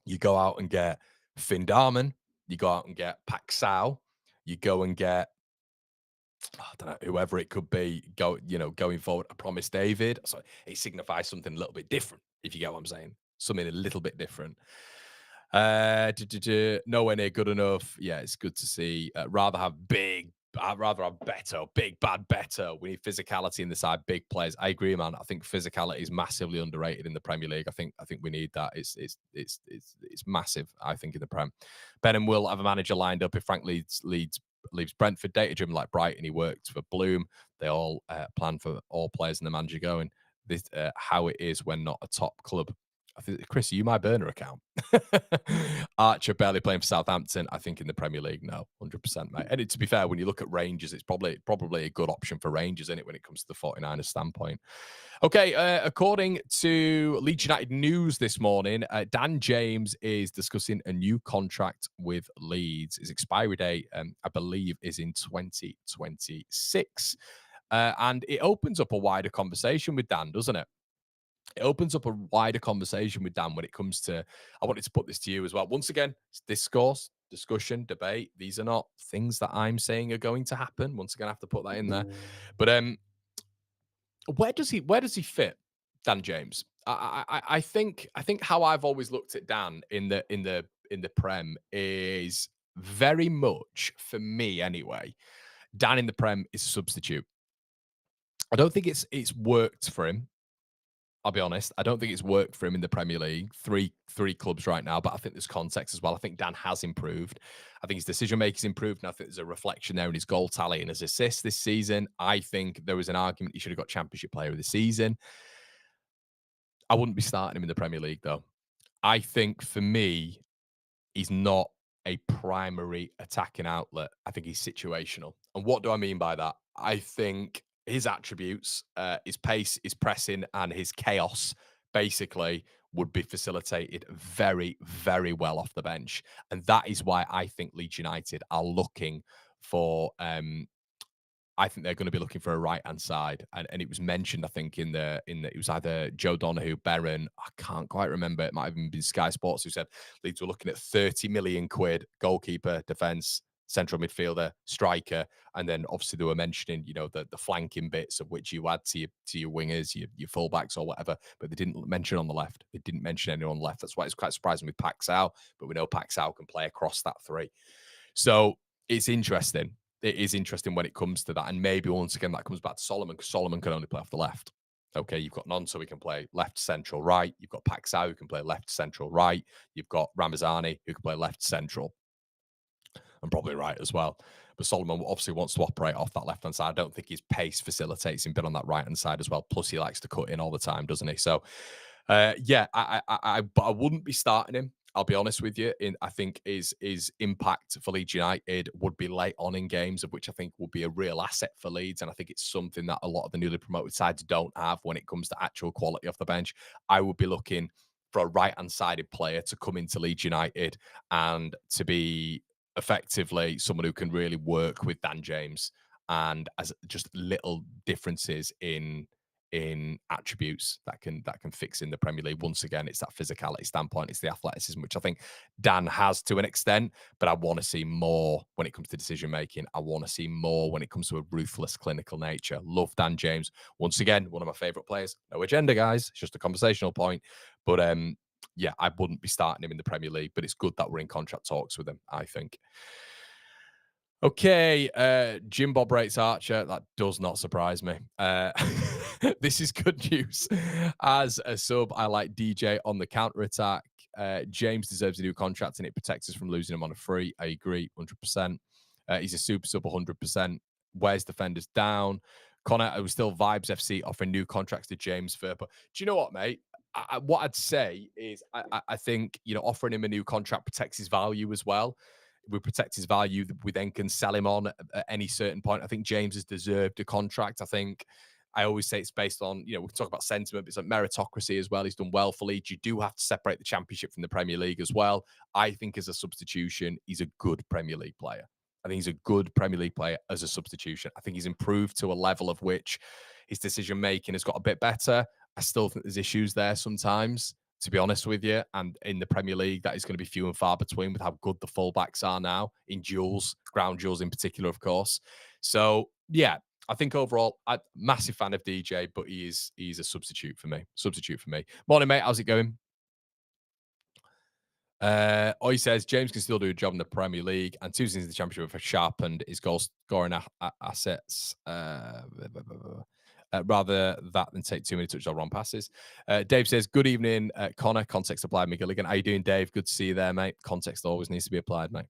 You go out and get Finn Darman, you go out and get Paixao, you go and get, I don't know, whoever it could be, going forward. I promise David. So it signifies something a little bit different, if you get what I'm saying. Something a little bit different. Nowhere near good enough. Yeah, it's good to see. I'd rather have better, big, bad, better. We need physicality in the side, big players. I agree, man. I think physicality is massively underrated in the Premier League. I think we need that. It's massive, I think, in the Prem. Ben and Will have a manager lined up if Frank leaves Brentford, data driven like Brighton. He worked for Bloom. They all plan for all players and the manager going. This how it is when not a top club. I think, Chris, are you my burner account? Archer barely playing for Southampton. I think in the Premier League, no, 100%, mate. And to be fair, when you look at Rangers, it's probably a good option for Rangers, isn't it, when it comes to the 49ers standpoint? Okay, according to Leeds United news this morning, Dan James is discussing a new contract with Leeds. His expiry date, I believe, is in 2026. And it opens up a wider conversation with Dan, doesn't it? It opens up a wider conversation with Dan when it comes to, I wanted to put this to you as well. Once again, it's discourse, discussion, debate. These are not things that I'm saying are going to happen. Once again, I have to put that in there. But where does he fit, Dan James? I think how I've always looked at Dan in the Prem is very much, for me anyway, Dan in the Prem is a substitute. I don't think it's worked for him. I'll be honest. I don't think it's worked for him in the Premier League. Three clubs right now, but I think there's context as well. I think Dan has improved. I think his decision making's improved, and I think there's a reflection there in his goal tally and his assists this season. I think there was an argument he should have got Championship Player of the Season. I wouldn't be starting him in the Premier League though. I think for me, he's not a primary attacking outlet. I think he's situational. And what do I mean by that? I think his attributes, his pace, his pressing, and his chaos basically would be facilitated very, very well off the bench. And that is why I think Leeds United are looking for I think they're going to be looking for a right-hand side. And it was mentioned, I think, in the it was either Joe Donoghue, Berron, I can't quite remember. It might have even been Sky Sports who said Leeds were looking at 30 million quid, goalkeeper, defence, central midfielder, striker, and then obviously they were mentioning, the flanking bits of which you add to your wingers, your fullbacks or whatever, but they didn't mention on the left. They didn't mention anyone on the left. That's why it's quite surprising with Paixao, but we know Paixao can play across that three. So it's interesting. It is interesting when it comes to that. And maybe once again, that comes back to Solomon, because Solomon can only play off the left. Okay, you've got Gnonto, he can play left, central, right. You've got Paixao, who can play left, central, right. You've got Ramazani, who can play left, central, and probably right as well. But Solomon obviously wants to operate off that left-hand side. I don't think his pace facilitates him being on that right-hand side as well. Plus, he likes to cut in all the time, doesn't he? So, yeah, but I wouldn't be starting him. I'll be honest with you. I think his impact for Leeds United would be late on in games, of which I think will be a real asset for Leeds. And I think it's something that a lot of the newly promoted sides don't have when it comes to actual quality off the bench. I would be looking for a right-hand sided player to come into Leeds United and to be effectively someone who can really work with Dan James, and as just little differences in attributes that can fix in the Premier League. Once again, it's that physicality standpoint, it's the athleticism, which I think Dan has to an extent, but I want to see more when it comes to decision making. I want to see more when it comes to a ruthless clinical nature. Love Dan James. Once again, one of my favorite players. No agenda, guys. It's just a conversational point. But yeah, I wouldn't be starting him in the Premier League, but it's good that we're in contract talks with him, I think. Okay, Jim Bob rates Archer. That does not surprise me. This is good news. As a sub, I like DJ on the counter-attack. James deserves a new contract, and it protects us from losing him on a free. I agree, 100%. He's a super sub, 100%. Wears defenders down. Connor, was still Vibes FC offering new contracts to James Firpo. Do you know what, mate? What I'd say is I think, offering him a new contract protects his value as well. We protect his value. We then can sell him on at any certain point. I think James has deserved a contract. I think I always say it's based on, we can talk about sentiment, but it's like meritocracy as well. He's done well for Leeds. You do have to separate the Championship from the Premier League as well. I think as a substitution, he's a good Premier League player. I think he's a good Premier League player as a substitution. I think he's improved to a level of which his decision-making has got a bit better. I still think there's issues there sometimes, to be honest with you. And in the Premier League, that is going to be few and far between with how good the fullbacks are now in duels, ground duels in particular, of course. So, yeah, I think overall, I'm a massive fan of DJ, but he's a substitute for me. Morning, mate. How's it going? Oi says James can still do a job in the Premier League, and 2 seasons in the Championship have sharpened his goal scoring assets. Rather that than take too many touches on wrong passes. Dave says, good evening, Connor. Context applied, McGilligan. How you doing, Dave? Good to see you there, mate. Context always needs to be applied, mate.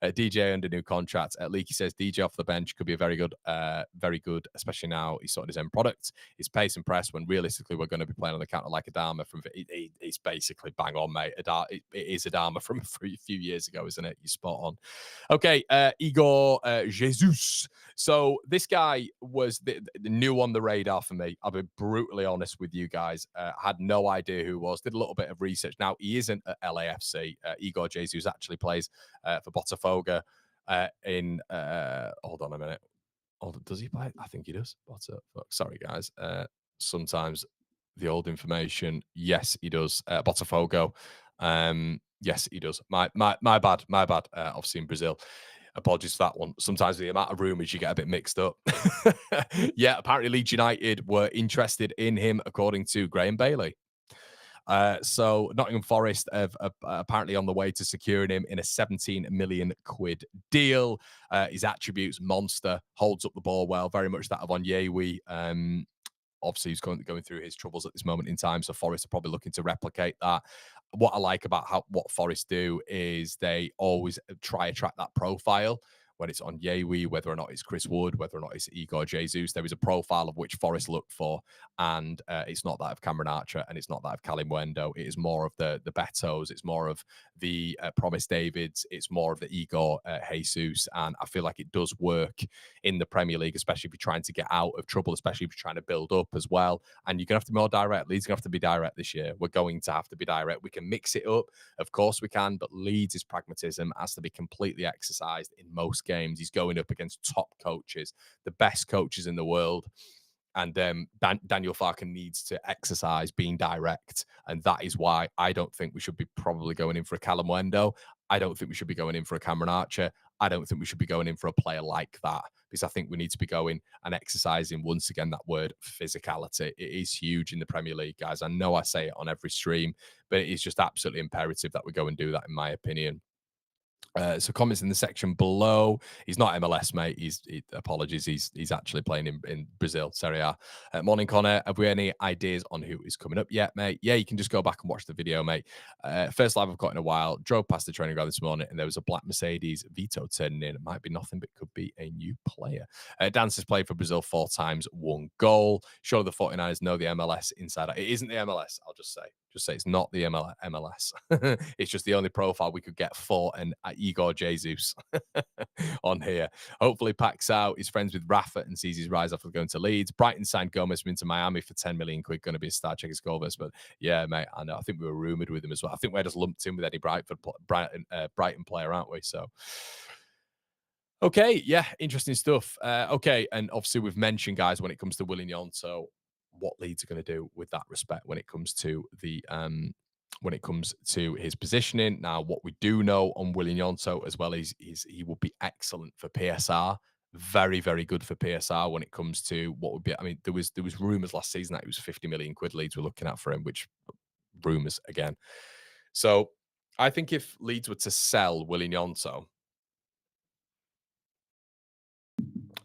DJ under new contract. Leaky says, DJ off the bench could be a very good, especially now he's sorted his own product. His pace and press, when realistically we're going to be playing on the counter like Adama from, it's basically bang on, mate. It is Adama from a few years ago, isn't it? You're spot on. Okay, Igor Jesus. So this guy was the new on the radar for me. I'll be brutally honest with you guys. Had no idea who he was. Did a little bit of research. Now, he isn't at LAFC. Igor Jesus actually plays for Botafogo hold on a minute. Does he play? I think he does. Sorry, guys. Sometimes the old information. Yes, he does. Botafogo. Yes, he does. My bad. Obviously in Brazil. Apologies for that one. Sometimes the amount of rumours you get a bit mixed up. Yeah, apparently Leeds United were interested in him, according to Graham Bailey. So Nottingham Forest have apparently on the way to securing him in a 17 million quid deal. His attributes, monster, holds up the ball well, very much that of Onyewu. Obviously, he's going through his troubles at this moment in time, so Forest are probably looking to replicate that. What I like about what Forest do is they always try to attract that profile. When it's Onyewu, whether or not it's Chris Wood, whether or not it's Igor Jesus, there is a profile of which Forest look for, and it's not that of Cameron Archer, and it's not that of Callum Wendo. It is more of the Betos, it's more of the Promise Davids, it's more of the Igor Jesus, and I feel like it does work in the Premier League, especially if you're trying to get out of trouble, especially if you're trying to build up as well. And you're going to have to be more direct. Leeds going to have to be direct this year. We're going to have to be direct. We can mix it up, of course we can, but Leeds' pragmatism has to be completely exercised in most games. He's going up against top coaches, the best coaches in the world. And Daniel Farke needs to exercise being direct. And that is why I don't think we should be probably going in for a Callum Wendo. I don't think we should be going in for a Cameron Archer. I don't think we should be going in for a player like that, because I think we need to be going and exercising, once again, that word physicality. It is huge in the Premier League, guys. I know I say it on every stream, but it is just absolutely imperative that we go and do that, in my opinion. So comments in the section below. He's not MLS, mate. Apologies. He's actually playing in Brazil, Serie A. Morning, Connor. Have we any ideas on who is coming up yet, mate? Yeah, you can just go back and watch the video, mate. First live I've got in a while. Drove past the training ground this morning, and there was a black Mercedes Vito turning in. It might be nothing, but could be a new player. Dance has played for Brazil 4 times, 1 goal. Surely the 49ers know the MLS inside out. It isn't the MLS, I'll just say. Just say it's not the MLS. It's just the only profile we could get for an Igor Jesus on here. Hopefully Paixao is friends with Rafa and sees his rise after going to Leeds. Brighton signed Gomez into Miami for 10 million quid. Going to be a star. Check his goal verse. But yeah, mate, I know. I think we were rumoured with him as well. I think we're just lumped in with any Brighton player, aren't we? So okay, yeah, interesting stuff. Okay, and obviously we've mentioned, guys, when it comes to Willy Gnonto, what Leeds are going to do with that respect when it comes to his positioning. Now, what we do know on Willy Gnonto as well is he will be excellent for PSR. Very, very good for PSR when it comes to what would be. I mean, there was rumours last season that it was 50 million quid Leeds were looking at for him, which rumours again. So I think if Leeds were to sell Willy Gnonto,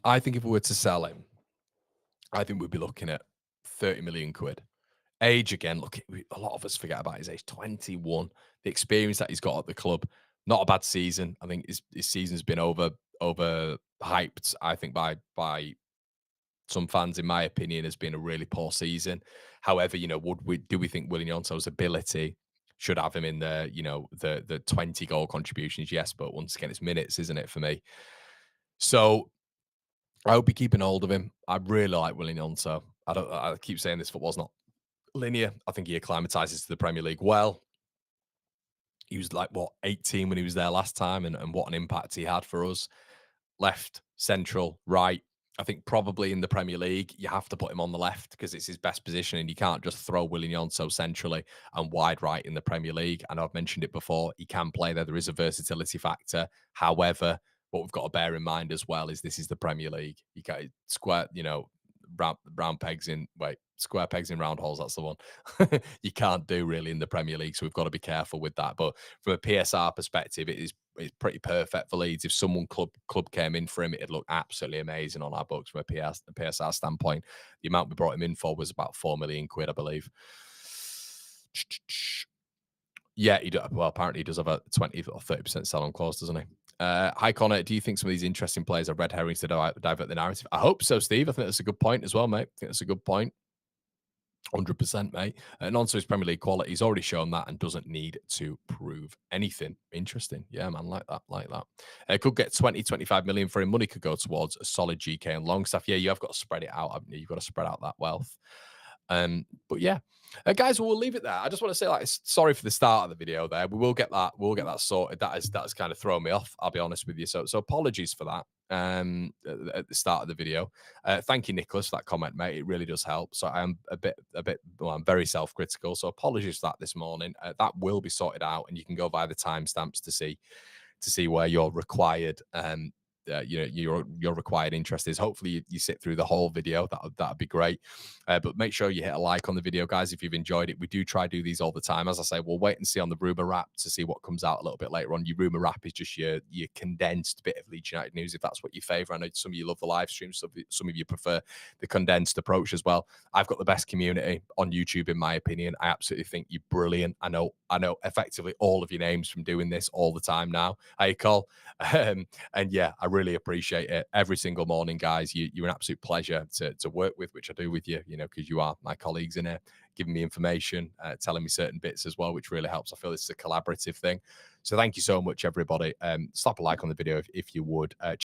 I think if we were to sell him, I think we'd be looking at 30 million quid. Age, again, look, a lot of us forget about his age, 21. The experience that he's got at the club, not a bad season. I think his season's been over hyped, I think, by some fans, in my opinion, has been a really poor season. However, do we think Willy Gnonto's ability should have him in the 20 goal contributions? Yes, but once again, it's minutes, isn't it, for me? So I hope you keeping hold of him. I really like Willy Gnonto. I keep saying this, football's not linear. I think he acclimatizes to the Premier League well. He was like, 18 when he was there last time, and what an impact he had for us. Left, central, right. I think probably in the Premier League, you have to put him on the left because it's his best position, and you can't just throw Willy Gnonto centrally and wide right in the Premier League. I know I've mentioned it before. He can play there. There is a versatility factor. However, what we've got to bear in mind as well is this is the Premier League. You got square, square pegs in round holes. That's the one. You can't do really in the Premier League, so we've got to be careful with that. But from a PSR perspective, it's pretty perfect for Leeds. If someone club came in for him, it'd look absolutely amazing on our books from a PSR standpoint. The amount we brought him in for was about 4 million quid, I believe. Yeah, apparently he does have a 20 or 30% sell-on clause, doesn't he? Hi, Connor. Do you think some of these interesting players are red herrings to divert the narrative? I hope so, Steve. I think that's a good point as well, mate. I think that's a good point. 100%, mate. And also his Premier League quality, he's already shown that and doesn't need to prove anything. Interesting. Yeah, man, like that. Could get 20, 25 million for him. Money could go towards a solid GK and Longstaff. Yeah, you have got to spread it out, haven't you? You've got to spread out that wealth. But yeah, guys, we'll leave it there. I just want to say, sorry for the start of the video there. We'll get that sorted. That has kind of thrown me off, I'll be honest with you. So apologies for that at the start of the video. Thank you, Nicholas, for that comment, mate. It really does help. So I am I'm very self-critical. So apologies for that this morning. That will be sorted out, and you can go via the timestamps to see where you're required your required interest is. Hopefully you sit through the whole video. That'd be great. But make sure you hit a like on the video, guys, if you've enjoyed it. We do try to do these all the time. As I say, we'll wait and see on the rumor wrap to see what comes out a little bit later on. Your rumor wrap is just your condensed bit of Leeds United news, if that's what you favor. I know some of you love the live stream, some of you prefer the condensed approach as well. I've got the best community on YouTube, in my opinion. I absolutely think you're brilliant. I know effectively all of your names from doing this all the time now. Hey, Cole. And yeah, I really appreciate it every single morning, guys. You're an absolute pleasure to work with, which I do with you, because you are my colleagues in it, giving me information, telling me certain bits as well, which really helps. I feel it's a collaborative thing. So thank you so much, everybody. Slap a like on the video if you would.